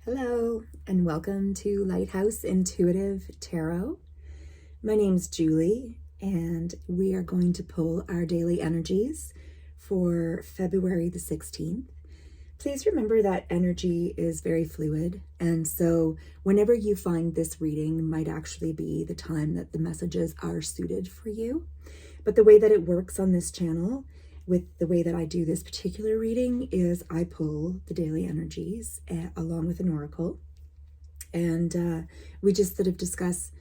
Hello, and welcome to Lighthouse Intuitive Tarot. My name's Julie, and we are going to pull our daily energies for February the 16th. Please remember that energy is very fluid, and so whenever you find this reading might actually be the time that the messages are suited for you. But the way that it works on this channel, with the way that I do this particular reading, is I pull the daily energies along with an oracle, and we just sort of discuss,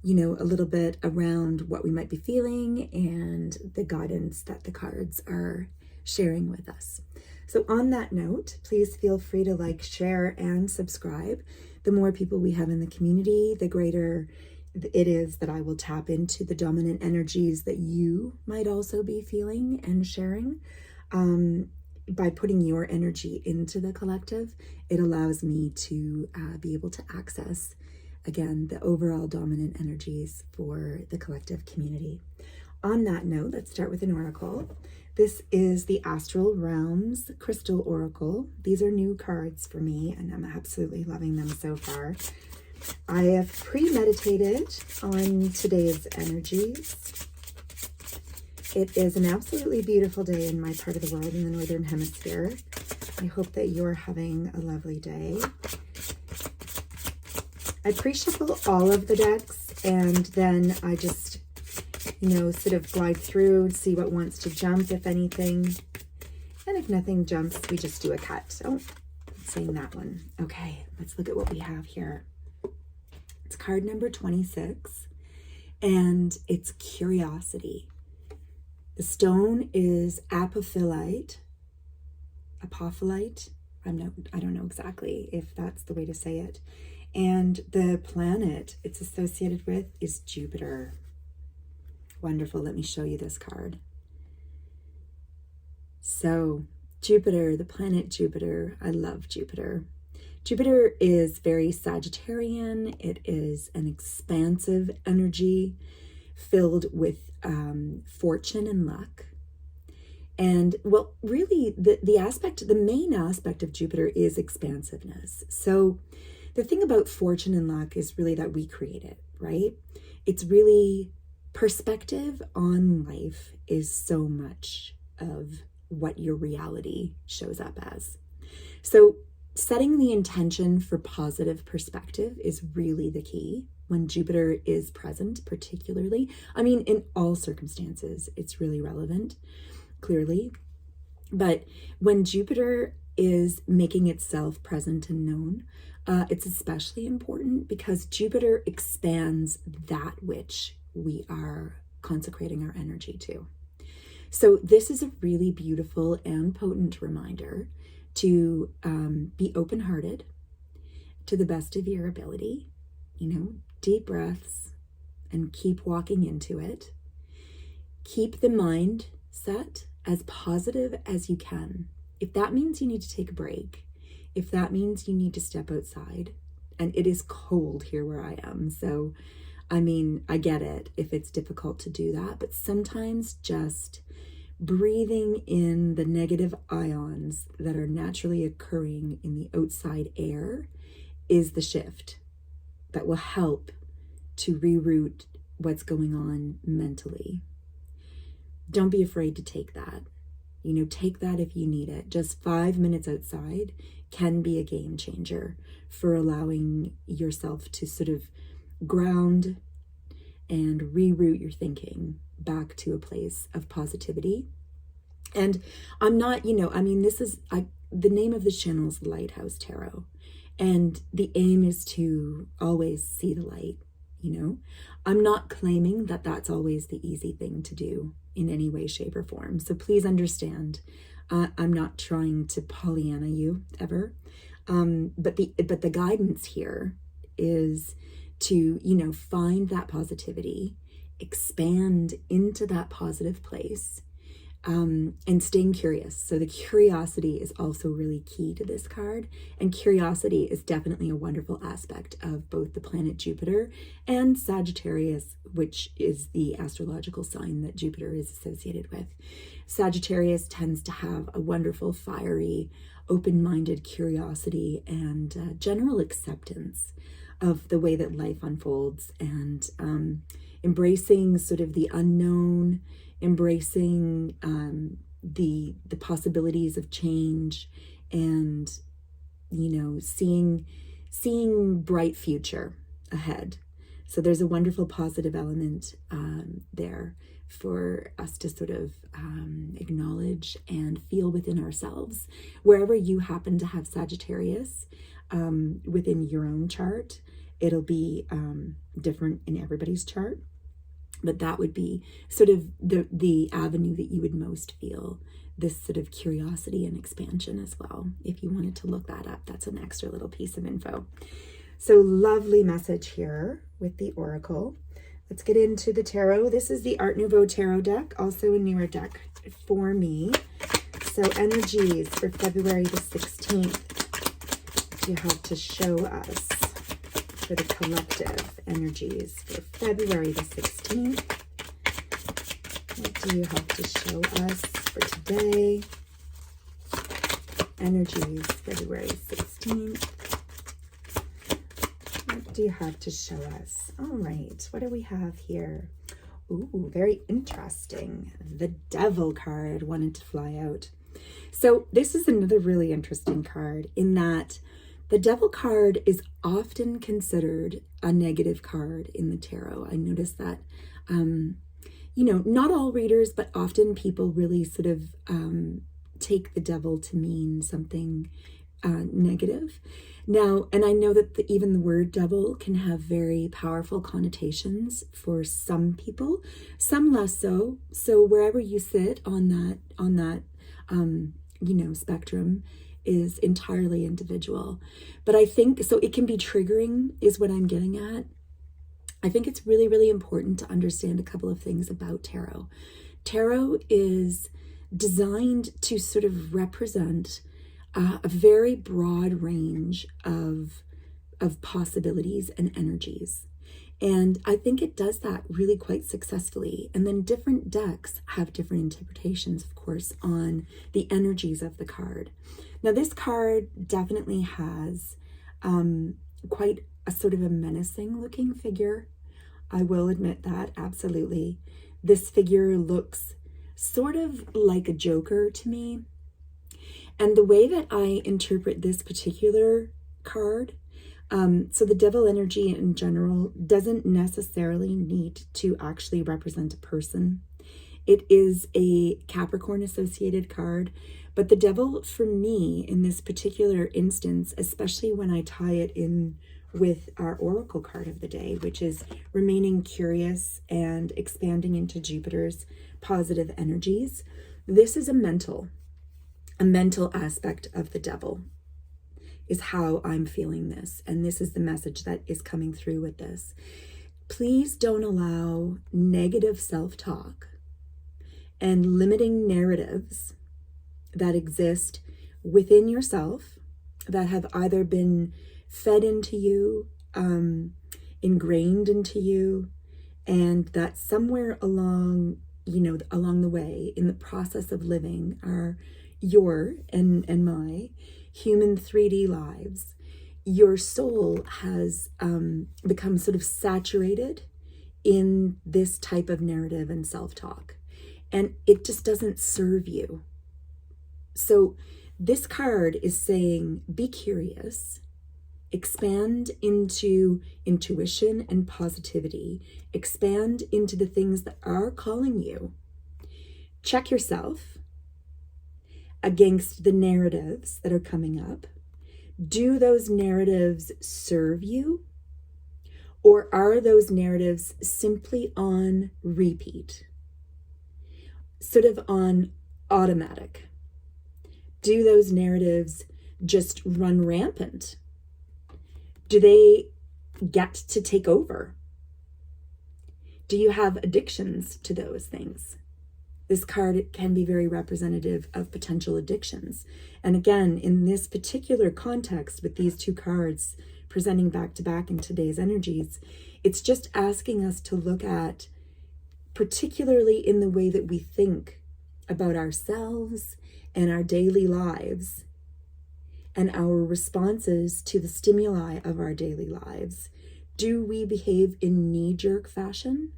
a little bit around what we might be feeling and the guidance that the cards are sharing with us. So on that note, please feel free to like, share, and subscribe. The more people we have in the community, the greater it is that I will tap into the dominant energies that you might also be feeling and sharing. By putting your energy into the collective, it allows me to be able to access, again, the overall dominant energies for the collective community. On that note, let's start with an oracle. This is the Astral Realms Crystal Oracle. These are new cards for me, and I'm absolutely loving them so far. I have premeditated on today's energies. It is an absolutely beautiful day in my part of the world, in the Northern Hemisphere. I hope that you're having a lovely day. I pre-shuffle all of the decks, and then I just, sort of glide through, see what wants to jump, if anything. And if nothing jumps, we just do a cut. Oh, saying that one. Okay, let's look at what we have here. It's card number 26, and it's curiosity. The stone is apophyllite. I don't know exactly if that's the way to say it. And the planet it's associated with is Jupiter. Wonderful. Let me show you this card. So Jupiter, the planet Jupiter, I love Jupiter. Jupiter is very Sagittarian. It is an expansive energy filled with fortune and luck. And well, really the main aspect of Jupiter is expansiveness. So the thing about fortune and luck is really that we create it, right? It's really perspective on life is so much of what your reality shows up as. So setting the intention for positive perspective is really the key when Jupiter is present, particularly. I mean, in all circumstances, it's really relevant, clearly. But when Jupiter is making itself present and known, it's especially important because Jupiter expands that which we are consecrating our energy to. So this is a really beautiful and potent reminder to be open-hearted to the best of your ability, deep breaths, and keep walking into it. Keep the mind set as positive as you can. If that means you need to take a break, if that means you need to step outside, and it is cold here where I am, so I mean, I get it if it's difficult to do that, but sometimes just breathing in the negative ions that are naturally occurring in the outside air is the shift that will help to reroute what's going on mentally. Don't be afraid to take that. Take that if you need it. Just 5 minutes outside can be a game changer for allowing yourself to sort of ground and reroute your thinking back to a place of positivity. And I'm not, the name of the channel is Lighthouse Tarot. And the aim is to always see the light, I'm not claiming that that's always the easy thing to do in any way, shape, or form. So please understand, I'm not trying to Pollyanna you ever. But the guidance here is to, find that positivity, expand into that positive place, and staying curious. So the curiosity is also really key to this card. And curiosity is definitely a wonderful aspect of both the planet Jupiter and Sagittarius, which is the astrological sign that Jupiter is associated with. Sagittarius tends to have a wonderful, fiery, open-minded curiosity and general acceptance of the way that life unfolds, and embracing sort of the unknown, embracing the possibilities of change, and seeing bright future ahead. So there's a wonderful positive element there for us to sort of acknowledge and feel within ourselves. Wherever you happen to have Sagittarius within your own chart, it'll be different in everybody's chart, but that would be sort of the avenue that you would most feel this sort of curiosity and expansion as well. If you wanted to look that up, that's an extra little piece of info. So lovely message here with the Oracle. Let's get into the tarot. This is the Art Nouveau Tarot deck, also a newer deck for me. So energies for February the 16th. You have to show us for the collective energies for February the 16th. What do you have to show us for today? Energies February 16th. What do you have to show us? All right, what do we have here? Ooh, very interesting. The Devil card wanted to fly out. So this is another really interesting card in that the Devil card is often considered a negative card in the tarot. I noticed that, not all readers, but often people really sort of take the Devil to mean something negative. Now, and I know that even the word devil can have very powerful connotations for some people, some less so. So wherever you sit on that spectrum is entirely individual. But I think, so it can be triggering is what I'm getting at. I think it's really, really important to understand a couple of things about tarot. Tarot is designed to sort of represent a very broad range of possibilities and energies. And I think it does that really quite successfully. And then different decks have different interpretations, of course, on the energies of the card. Now, this card definitely has quite a sort of a menacing looking figure. I will admit that, absolutely. This figure looks sort of like a Joker to me. And the way that I interpret this particular card, so the Devil energy in general doesn't necessarily need to actually represent a person. It is a Capricorn associated card, but the Devil for me in this particular instance, especially when I tie it in with our Oracle card of the day, which is remaining curious and expanding into Jupiter's positive energies, this is a mental aspect of the Devil is how I'm feeling this. And this is the message that is coming through with this. Please don't allow negative self-talk and limiting narratives that exist within yourself that have either been fed into you, ingrained into you, and that somewhere along the way in the process of living are your and my human 3D lives, your soul has become sort of saturated in this type of narrative and self-talk, and it just doesn't serve you. So this card is saying, be curious, expand into intuition and positivity, expand into the things that are calling you. Check yourself against the narratives that are coming up. Do those narratives serve you? Or are those narratives simply on repeat? Sort of on automatic? Do those narratives just run rampant? Do they get to take over? Do you have addictions to those things? This card can be very representative of potential addictions. And again, in this particular context with these two cards presenting back to back in today's energies, it's just asking us to look at, particularly in the way that we think about ourselves and our daily lives, and our responses to the stimuli of our daily lives. Do we behave in knee-jerk fashion,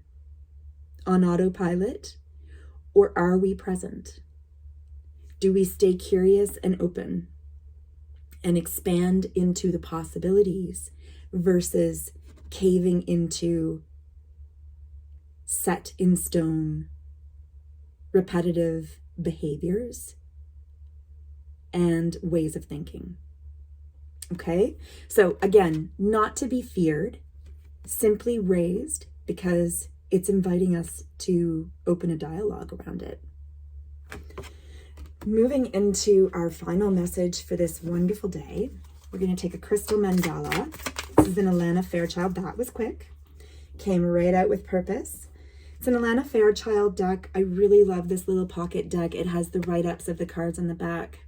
on autopilot, or are we present? Do we stay curious and open and expand into the possibilities versus caving into set in stone, repetitive behaviors and ways of thinking? Okay, so again, not to be feared, simply raised because it's inviting us to open a dialogue around it. Moving into our final message for this wonderful day, we're going to take a crystal mandala. This is an Alana Fairchild. That was quick. Came right out with purpose. It's an Alana Fairchild deck. I really love this little pocket deck. It has the write-ups of the cards on the back.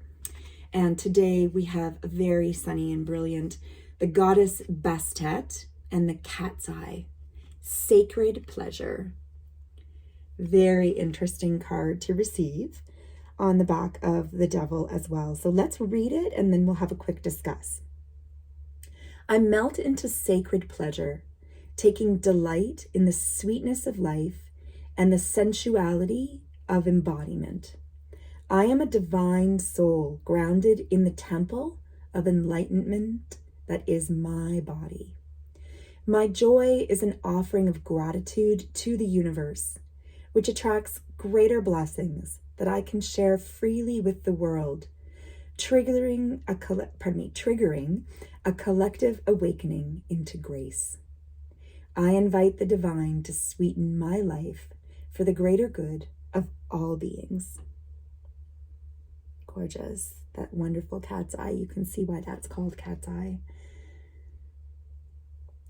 And today we have a very sunny and brilliant, the Goddess Bastet and the Cat's Eye, Sacred Pleasure. Very interesting card to receive on the back of the Devil as well. So let's read it and then we'll have a quick discuss. I melt into sacred pleasure, taking delight in the sweetness of life and the sensuality of embodiment. I am a divine soul grounded in the temple of enlightenment that is my body. My joy is an offering of gratitude to the universe, which attracts greater blessings that I can share freely with the world, triggering a collective awakening into grace. I invite the divine to sweeten my life for the greater good of all beings. Gorgeous. That wonderful cat's eye. You can see why that's called cat's eye.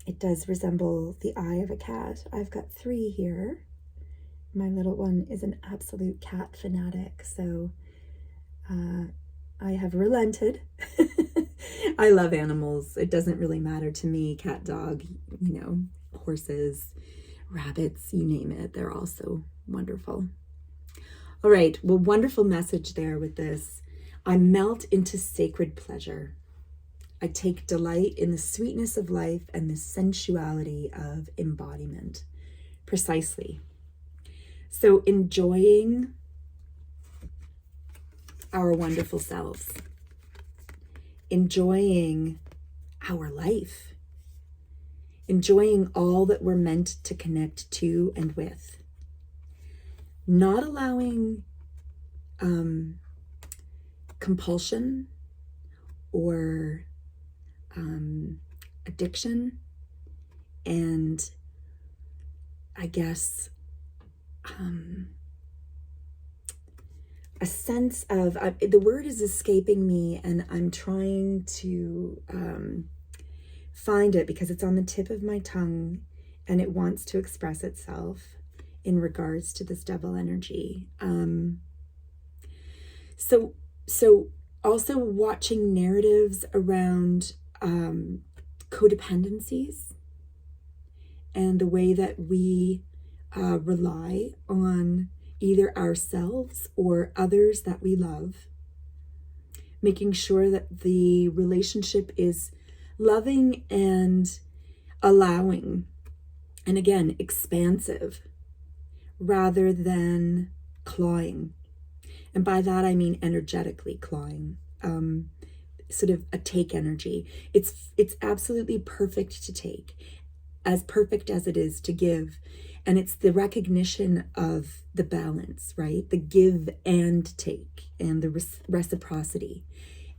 It does resemble the eye of a cat. I've got 3 here. My little one is an absolute cat fanatic, so I have relented. I love animals. It doesn't really matter to me. Cat, dog, horses, rabbits, you name it. They're all so wonderful. All right, well, wonderful message there with this. I melt into sacred pleasure. I take delight in the sweetness of life and the sensuality of embodiment. Precisely. So enjoying our wonderful selves, enjoying our life, enjoying all that we're meant to connect to and with, not allowing compulsion or addiction, and I guess a sense of, the word is escaping me and I'm trying to find it because it's on the tip of my tongue and it wants to express itself in regards to this devil energy. So also watching narratives around codependencies and the way that we rely on either ourselves or others that we love, making sure that the relationship is loving and allowing, and again, expansive, rather than clawing. And by that, I mean energetically clawing, sort of a take energy. It's absolutely perfect to take, as perfect as it is to give. And it's the recognition of the balance, right? The give and take and the reciprocity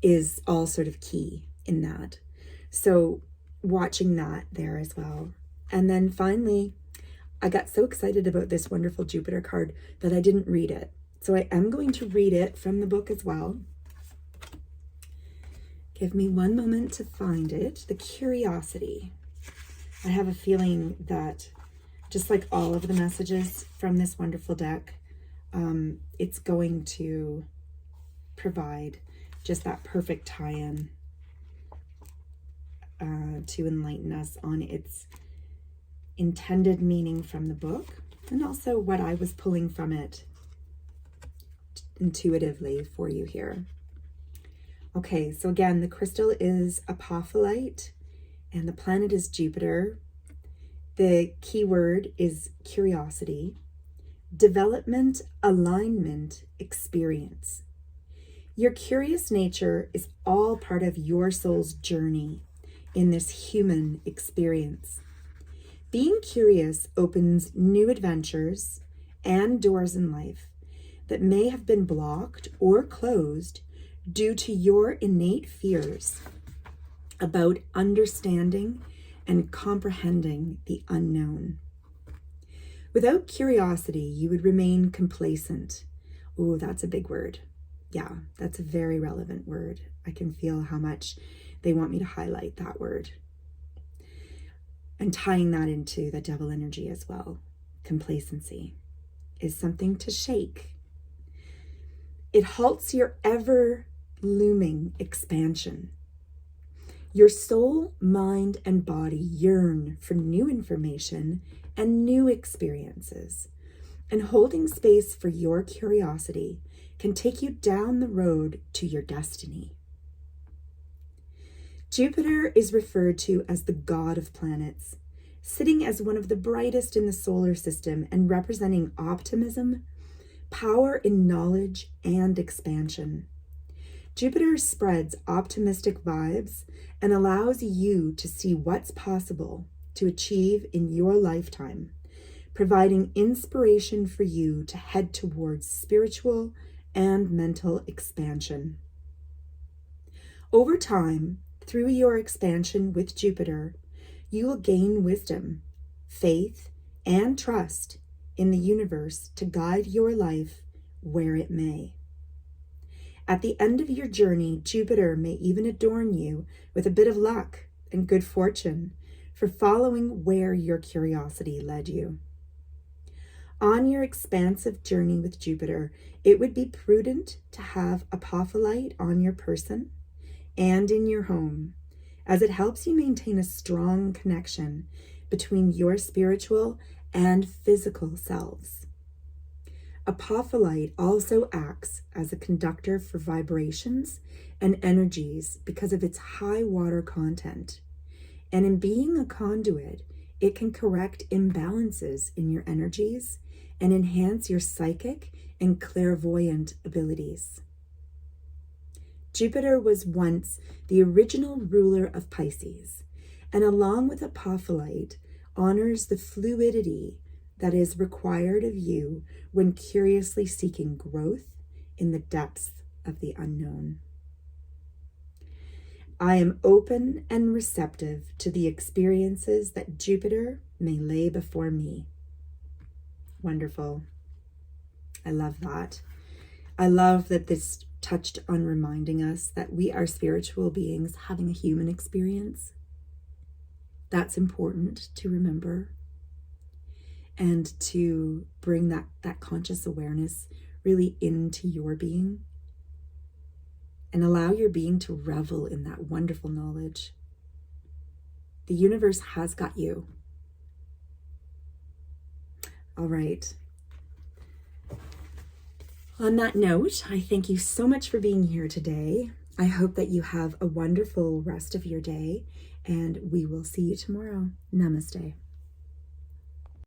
is all sort of key in that. So watching that there as well. And then finally, I got so excited about this wonderful Jupiter card that I didn't read it. So I am going to read it from the book as well. Give me one moment to find it. The Curiosity. I have a feeling that just like all of the messages from this wonderful deck, it's going to provide just that perfect tie-in to enlighten us on its intended meaning from the book, and also what I was pulling from it intuitively for you here. Okay, so again, the crystal is apophyllite and the planet is Jupiter. The keyword is curiosity, development, alignment, experience. Your curious nature is all part of your soul's journey in this human experience. Being curious opens new adventures and doors in life that may have been blocked or closed due to your innate fears about understanding and comprehending the unknown. Without curiosity, you would remain complacent. Oh, that's a big word. Yeah, that's a very relevant word. I can feel how much they want me to highlight that word. And tying that into the devil energy as well. Complacency is something to shake. It halts your ever looming expansion. Your soul, mind, and body yearn for new information and new experiences. And holding space for your curiosity can take you down the road to your destiny. Jupiter is referred to as the god of planets, sitting as one of the brightest in the solar system and representing optimism, power in knowledge, and expansion. Jupiter spreads optimistic vibes and allows you to see what's possible to achieve in your lifetime, providing inspiration for you to head towards spiritual and mental expansion. Over time, through your expansion with Jupiter, you will gain wisdom, faith, and trust in the universe to guide your life where it may. At the end of your journey, Jupiter may even adorn you with a bit of luck and good fortune for following where your curiosity led you. On your expansive journey with Jupiter, it would be prudent to have apophyllite on your person and in your home, as it helps you maintain a strong connection between your spiritual and physical selves. Apophyllite also acts as a conductor for vibrations and energies because of its high water content. And in being a conduit, it can correct imbalances in your energies and enhance your psychic and clairvoyant abilities. Jupiter was once the original ruler of Pisces, and along with apophyllite, honors the fluidity that is required of you when curiously seeking growth in the depths of the unknown. I am open and receptive to the experiences that Jupiter may lay before me. Wonderful. I love that. I love that this touched on reminding us that we are spiritual beings having a human experience. That's important to remember. And to bring that conscious awareness really into your being and allow your being to revel in that wonderful knowledge. The universe has got you. All right. On that note, I thank you so much for being here today. I hope that you have a wonderful rest of your day, and we will see you tomorrow. Namaste.